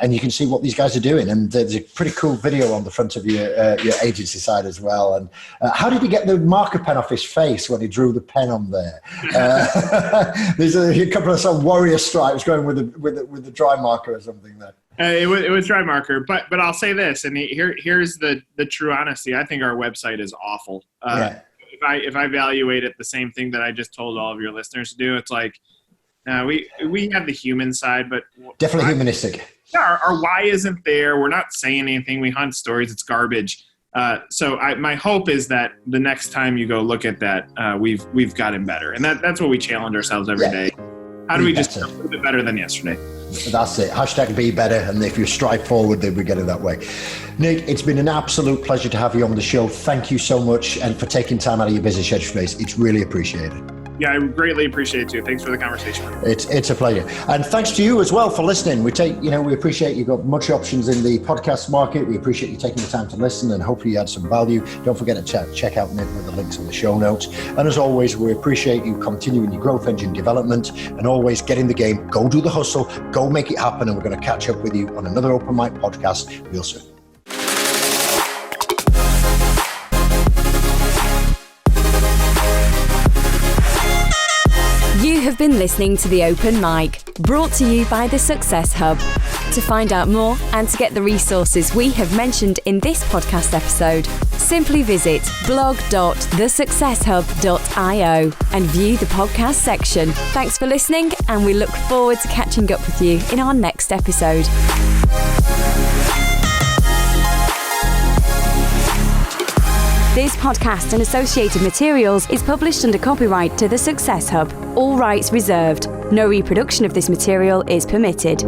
and you can see what these guys are doing. And there's a pretty cool video on the front of your agency side as well. And how did he get the marker pen off his face when he drew the pen on there? There's a couple of some warrior stripes going with the dry marker or something there. It was dry marker, but I'll say this, and here's the true honesty. I think our website is awful. If I evaluate it the same thing that I just told all of your listeners to do, it's like we have the human side, but definitely humanistic. Yeah, our why isn't there. We're not saying anything. We hunt stories. It's garbage. So my hope is that the next time you go look at that, we've gotten better, and that's what we challenge ourselves every day. How do we just do a little bit better than yesterday? That's it. #be better. And if you strive forward, then we get it that way. Nick, it's been an absolute pleasure to have you on the show. Thank you so much, and for taking time out of your busy schedule space. It's really appreciated. Yeah, I greatly appreciate it too. Thanks for the conversation. It's a pleasure. And thanks to you as well for listening. We appreciate you've got much options in the podcast market. We appreciate you taking the time to listen, and hopefully you had some value. Don't forget to check out Nick with the links in the show notes. And as always, we appreciate you continuing your growth engine development and always get in the game. Go do the hustle, go make it happen. And we're going to catch up with you on another Open Mic podcast real soon. You have been listening to The Open Mic, brought to you by The Success Hub. To find out more and to get the resources we have mentioned in this podcast episode, simply visit blog.thesuccesshub.io and view the podcast section. Thanks for listening, and we look forward to catching up with you in our next episode. This podcast and associated materials is published under copyright to The Success Hub. All rights reserved. No reproduction of this material is permitted.